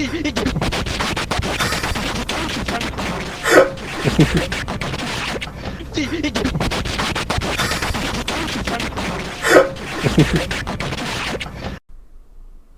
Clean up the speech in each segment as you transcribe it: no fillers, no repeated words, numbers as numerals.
Hey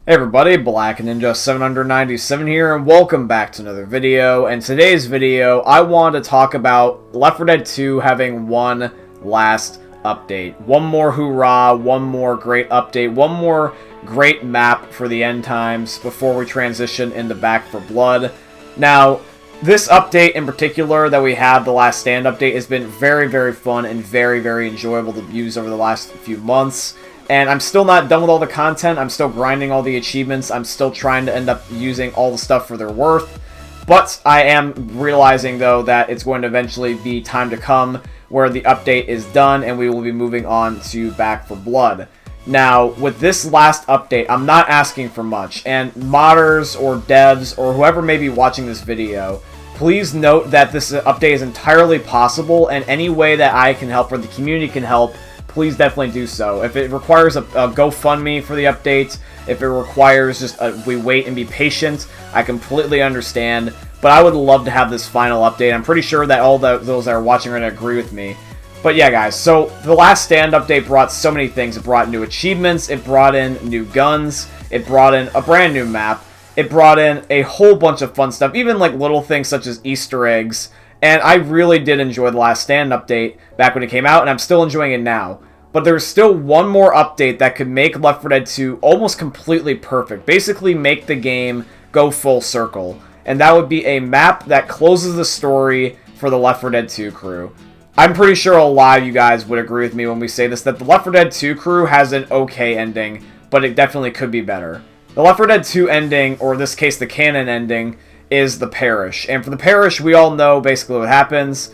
everybody, Black Ninja 797 here, and welcome back to another video. And today's video, I want to talk about Left 4 Dead 2 having one last update. One more hoorah, one more great update, one more great map for the end times before we transition into Back 4 Blood. Now, this update in particular that we have, the Last Stand update, has been very, very fun and very, very enjoyable to use over the last few months. And I'm still not done with all the content. I'm still grinding all the achievements. I'm still trying to end up using all the stuff for their worth. But I am realizing, though, that it's going to eventually be time to come where the update is done and we will be moving on to Back 4 Blood. Now, with this last update, I'm not asking for much. And modders or devs or whoever may be watching this video, please note that this update is entirely possible, and any way that I can help or the community can help, please definitely do so. If it requires a GoFundMe for the update, if it requires just we wait and be patient, I completely understand. But I would love to have this final update. I'm pretty sure that all those that are watching are going to agree with me. But yeah, guys, so the Last Stand update brought so many things. It brought new achievements, it brought in new guns, it brought in a brand new map, it brought in a whole bunch of fun stuff, even like little things such as Easter eggs. And I really did enjoy the Last Stand update back when it came out, and I'm still enjoying it now. But there's still one more update that could make Left 4 Dead 2 almost completely perfect. Basically make the game go full circle. And that would be a map that closes the story for the Left 4 Dead 2 crew. I'm pretty sure a lot of you guys would agree with me when we say this, that the Left 4 Dead 2 crew has an okay ending, but it definitely could be better. The Left 4 Dead 2 ending, or in this case the canon ending, is the Parish. And for the Parish, we all know basically what happens.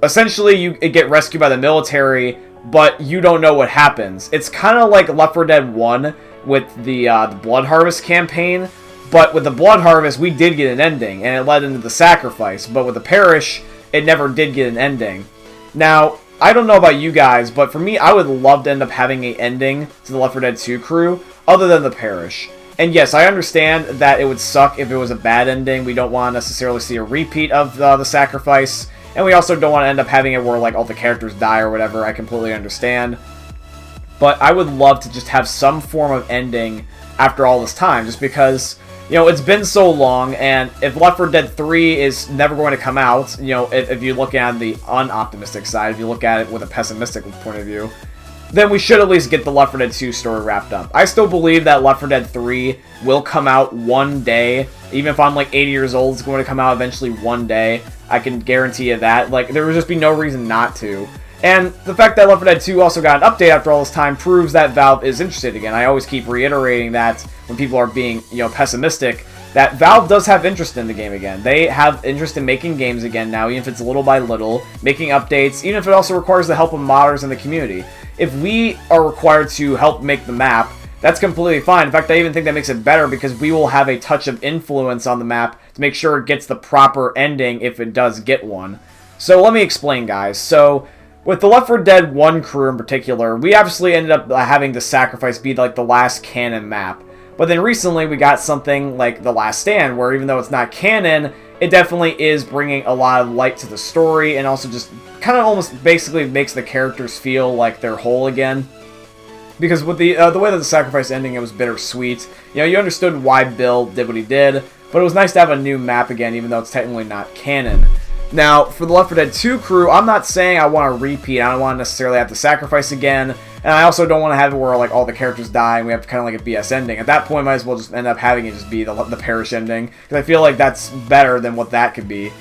Essentially, you get rescued by the military, but you don't know what happens. It's kind of like Left 4 Dead 1 with the Blood Harvest campaign, but with the Blood Harvest, we did get an ending, and it led into the Sacrifice. But with the Parish, it never did get an ending. Now, I don't know about you guys, but for me, I would love to end up having an ending to the Left 4 Dead 2 crew, other than the Parish. And yes, I understand that it would suck if it was a bad ending. We don't want to necessarily see a repeat of the Sacrifice. And we also don't want to end up having it where like all the characters die or whatever. I completely understand. But I would love to just have some form of ending after all this time. Just because, you know, it's been so long. And if Left 4 Dead 3 is never going to come out, you know, if you look at the unoptimistic side, if you look at it with a pessimistic point of view, then we should at least get the Left 4 Dead 2 story wrapped up. I still believe that Left 4 Dead 3 will come out one day. Even if I'm like 80 years old, it's going to come out eventually one day. I can guarantee you that. Like, there would just be no reason not to. And the fact that Left 4 Dead 2 also got an update after all this time proves that Valve is interested again. I always keep reiterating that when people are being, you know, pessimistic, that Valve does have interest in the game again. They have interest in making games again now, even if it's little by little, making updates, even if it also requires the help of modders in the community. If we are required to help make the map, that's completely fine. In fact, I even think that makes it better because we will have a touch of influence on the map to make sure it gets the proper ending if it does get one. So let me explain, guys. So with the Left 4 Dead 1 crew in particular, we obviously ended up having the Sacrifice be like the last canon map. But then recently we got something like the Last Stand, where even though it's not canon, it definitely is bringing a lot of light to the story and also just kind of almost basically makes the characters feel like they're whole again. Because with the way that the Sacrifice ending, it was bittersweet. You know, you understood why Bill did what he did, but it was nice to have a new map again, even though it's technically not canon. Now, for the Left 4 Dead 2 crew, I'm not saying I want to repeat. I don't want to necessarily have to Sacrifice again, and I also don't want to have it where like all the characters die and we have to kind of like a BS ending. At that point, might as well just end up having it just be the Parish ending, because I feel like that's better than what that could be.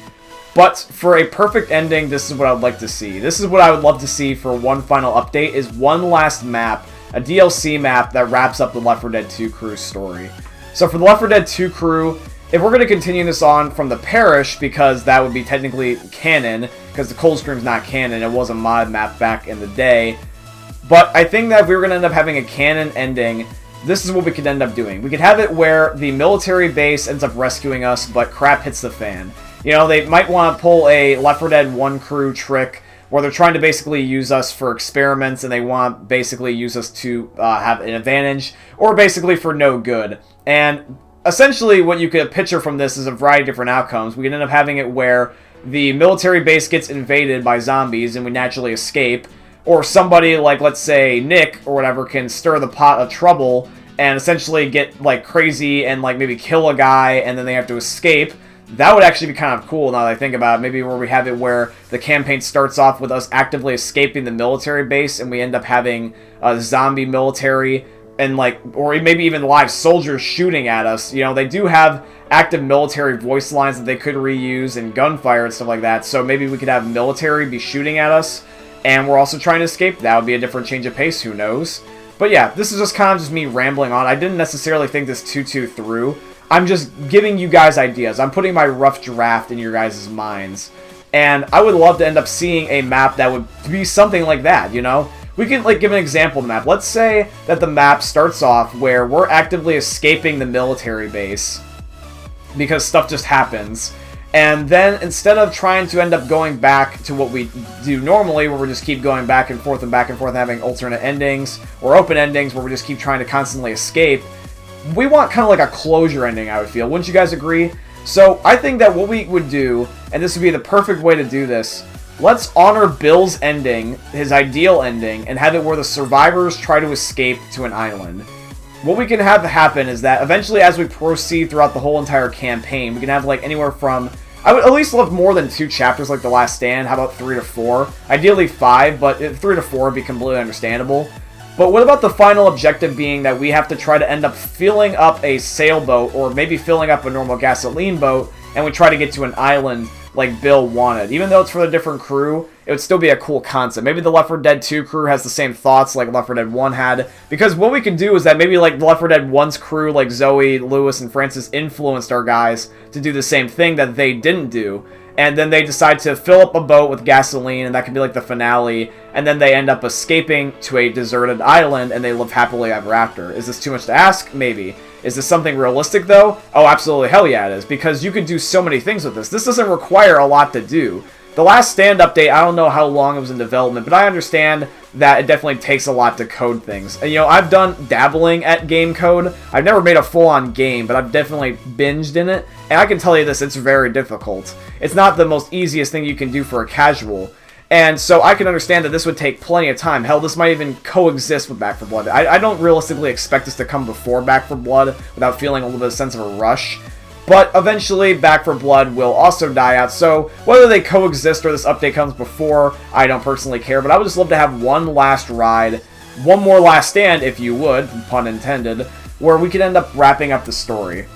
But for a perfect ending, this is what I would like to see. This is what I would love to see for one final update, is one last map, a DLC map that wraps up the Left 4 Dead 2 crew's story. So for the Left 4 Dead 2 crew, if we're going to continue this on from the Parish, because that would be technically canon, because the Coldstream's not canon, it was a mod map back in the day. But I think that if we were going to end up having a canon ending, this is what we could end up doing. We could have it where the military base ends up rescuing us, but crap hits the fan. You know, they might want to pull a Left 4 Dead 1 crew trick where they're trying to basically use us for experiments and they want to basically use us to have an advantage, or basically for no good. And essentially what you could picture from this is a variety of different outcomes. We could end up having it where the military base gets invaded by zombies and we naturally escape, or somebody like, let's say, Nick or whatever can stir the pot of trouble and essentially get like crazy and like maybe kill a guy and then they have to escape. That would actually be kind of cool now that I think about it. Maybe where we have it where the campaign starts off with us actively escaping the military base and we end up having a zombie military and like, or maybe even live soldiers shooting at us. You know, they do have active military voice lines that they could reuse and gunfire and stuff like that. So maybe we could have military be shooting at us and we're also trying to escape. That would be a different change of pace, who knows? But yeah, this is just kind of just me rambling on. I didn't necessarily think this too through. I'm just giving you guys ideas. I'm putting my rough draft in your guys' minds. And I would love to end up seeing a map that would be something like that, you know? We can like give an example of the map. Let's say that the map starts off where we're actively escaping the military base because stuff just happens. And then instead of trying to end up going back to what we do normally, where we just keep going back and forth and having alternate endings or open endings where we just keep trying to constantly escape, we want kind of like a closure ending, I would feel. Wouldn't you guys agree? So I think that what we would do, and this would be the perfect way to do this, let's honor Bill's ending, his ideal ending, and have it where the survivors try to escape to an island. What we can have happen is that eventually as we proceed throughout the whole entire campaign, we can have like anywhere from, I would at least love more than 2 chapters like The Last Stand. How about 3 to 4? Ideally 5, but 3 to 4 would be completely understandable. But what about the final objective being that we have to try to end up filling up a sailboat or maybe filling up a normal gasoline boat and we try to get to an island like Bill wanted. Even though it's for a different crew, it would still be a cool concept. Maybe the Left 4 Dead 2 crew has the same thoughts like Left 4 Dead 1 had. Because what we can do is that maybe like Left 4 Dead 1's crew, like Zoe, Lewis, and Francis, influenced our guys to do the same thing that they didn't do. And then they decide to fill up a boat with gasoline, and that could be like the finale. And then they end up escaping to a deserted island, and they live happily ever after. Is this too much to ask? Maybe. Is this something realistic, though? Oh, absolutely. Hell yeah, it is. Because you could do so many things with this. This doesn't require a lot to do. The Last Stand update, I don't know how long it was in development, but I understand that it definitely takes a lot to code things. And, you know, I've done dabbling at game code. I've never made a full-on game, but I've definitely binged in it. And I can tell you this, it's very difficult. It's not the most easiest thing you can do for a casual. And so I can understand that this would take plenty of time. Hell, this might even coexist with Back 4 Blood. I don't realistically expect this to come before Back 4 Blood without feeling a little bit of sense of a rush. But eventually, Back 4 Blood will also die out, so whether they coexist or this update comes before, I don't personally care, but I would just love to have one last ride, one more Last Stand, if you would, pun intended, where we could end up wrapping up the story.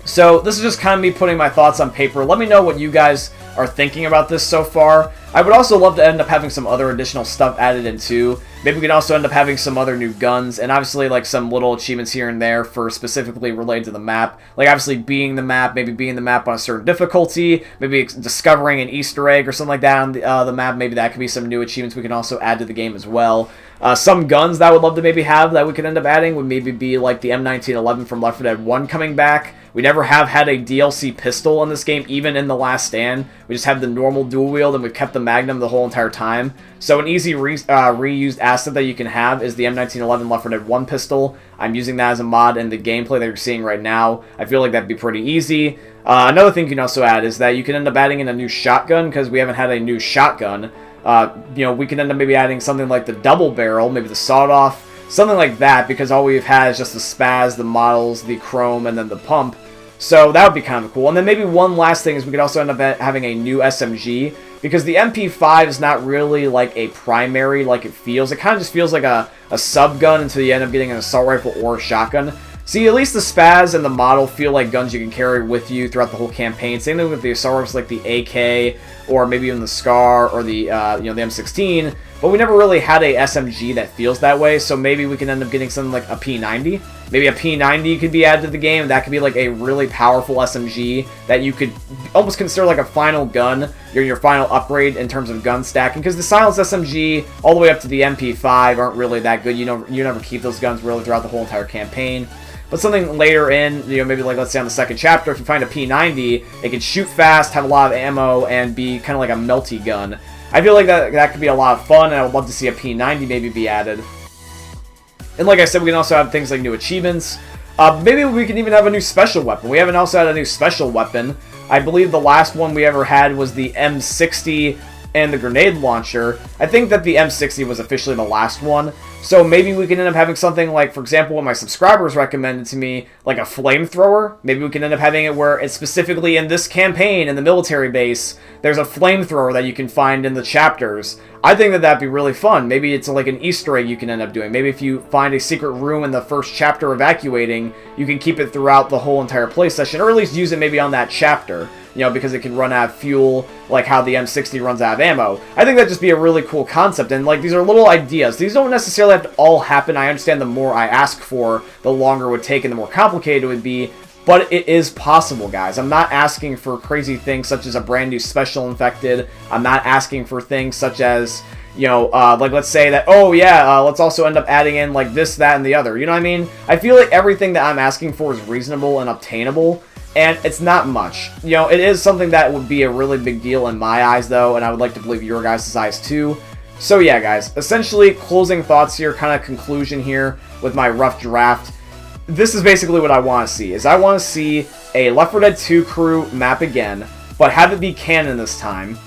So, this is just kind of me putting my thoughts on paper. Let me know what you guys are thinking about this so far. I would also love to end up having some other additional stuff added in too. Maybe we could also end up having some other new guns, and obviously like some little achievements here and there for specifically related to the map. Like obviously being the map, maybe being the map on a certain difficulty, maybe discovering an Easter egg or something like that on the map. Maybe that could be some new achievements we can also add to the game as well. Some guns that I would love to maybe have that we could end up adding would maybe be like the M1911 from Left 4 Dead 1 coming back. We never have had a DLC pistol in this game, even in The Last Stand. We just have the normal dual wield, and we've kept the Magnum the whole entire time. So an easy reused asset that you can have is the M1911 Left 4 Dead 1 pistol. I'm using that as a mod in the gameplay that you're seeing right now. I feel like that'd be pretty easy. Another thing you can also add is that you can end up adding in a new shotgun, because we haven't had a new shotgun. You know, we can end up maybe adding something like the double barrel, maybe the sawed-off, something like that, because all we've had is just the spaz, the models, the chrome, and then the pump. So that would be kind of cool. And then maybe one last thing is we could also end up having a new SMG, because the MP5 is not really like a primary like it feels. It kind of just feels like a sub-gun until you end up getting an assault rifle or a shotgun. See, at least the spaz and the model feel like guns you can carry with you throughout the whole campaign. Same thing with the assault rifles like the AK, or maybe even the SCAR, or the, you know, the M16. But we never really had a SMG that feels that way, so maybe we can end up getting something like a P90. Maybe a P90 could be added to the game, and that could be like a really powerful SMG that you could almost consider like a final gun, your final upgrade in terms of gun stacking, because the silenced SMG all the way up to the MP5 aren't really that good. You never keep those guns really throughout the whole entire campaign. But something later in, you know, maybe like let's say on the second chapter, if you find a P90, it can shoot fast, have a lot of ammo, and be kind of like a melty gun. I feel like that could be a lot of fun, and I would love to see a P90 maybe be added. And like I said, we can also have things like new achievements. Maybe we can even have a new special weapon. We haven't also had a new special weapon. I believe the last one we ever had was the M60 and the grenade launcher. I think that the M60 was officially the last one. So maybe we can end up having something like, for example, what my subscribers recommended to me, like a flamethrower. Maybe we can end up having it where it's specifically in this campaign, in the military base, there's a flamethrower that you can find in the chapters. I think that that'd be really fun. Maybe it's like an Easter egg you can end up doing. Maybe if you find a secret room in the first chapter evacuating, you can keep it throughout the whole entire play session, or at least use it maybe on that chapter. You know, because it can run out of fuel, like how the M60 runs out of ammo. I think that'd just be a really cool concept, and like, these are little ideas. These don't necessarily have to all happen. I understand the more I ask for, the longer it would take and the more complicated it would be, but it is possible, guys. I'm not asking for crazy things such as a brand new special infected. I'm not asking for things such as, you know, like let's say that, oh yeah, let's also end up adding in like this, that, and the other. You know what I mean? I feel like everything that I'm asking for is reasonable and obtainable. And it's not much. You know, it is something that would be a really big deal in my eyes, though, and I would like to believe your guys' eyes, too. So, yeah, guys, essentially, closing thoughts here, kind of conclusion here with my rough draft. This is basically what I want to see, is I want to see a Left 4 Dead 2 crew map again, but have it be canon this time.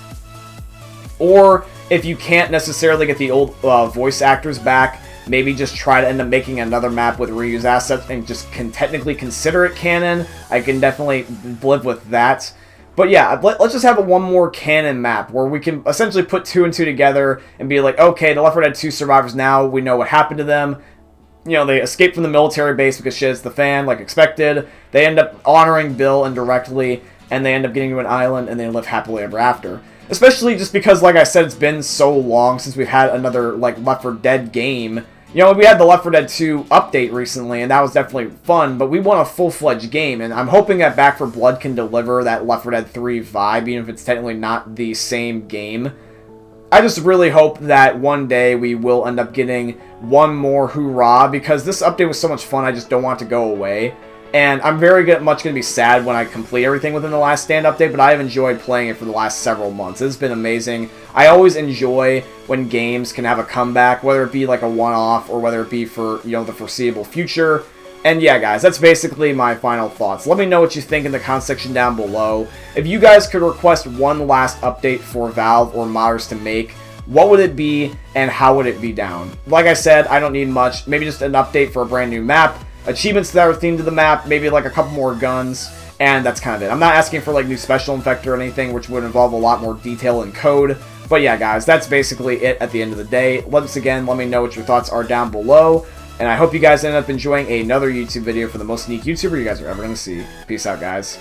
Or, if you can't necessarily get the old voice actors back, maybe just try to end up making another map with reused assets and just can technically consider it canon. I can definitely live with that. But yeah, let's just have one more canon map where we can essentially put 2 and 2 together and be like, okay, the Left 4 Dead 2 survivors now, we know what happened to them. You know, they escaped from the military base because shit hits the fan, like expected. They end up honoring Bill indirectly, and they end up getting to an island, and they live happily ever after. Especially just because, like I said, it's been so long since we've had another, like, Left 4 Dead game. You know, we had the Left 4 Dead 2 update recently, and that was definitely fun, but we want a full-fledged game, and I'm hoping that Back 4 Blood can deliver that Left 4 Dead 3 vibe, even if it's technically not the same game. I just really hope that one day we will end up getting one more hoorah, because this update was so much fun, I just don't want it to go away. And I'm very much going to be sad when I complete everything within the Last Stand update, but I have enjoyed playing it for the last several months. It's been amazing. I always enjoy when games can have a comeback, whether it be like a one-off or whether it be for, you know, the foreseeable future. And yeah, guys, that's basically my final thoughts. Let me know what you think in the comment section down below. If you guys could request one last update for Valve or modders to make, what would it be and how would it be down? Like I said, I don't need much. Maybe just an update for a brand new map. Achievements that are themed to the map, maybe like a couple more guns, and that's kind of it. I'm not asking for like new special infector or anything, which would involve a lot more detail and code. But yeah, guys, that's basically it at the end of the day. Once again, let me know what your thoughts are down below, and I hope you guys end up enjoying another YouTube video for the most unique YouTuber you guys are ever going to see. Peace out, guys.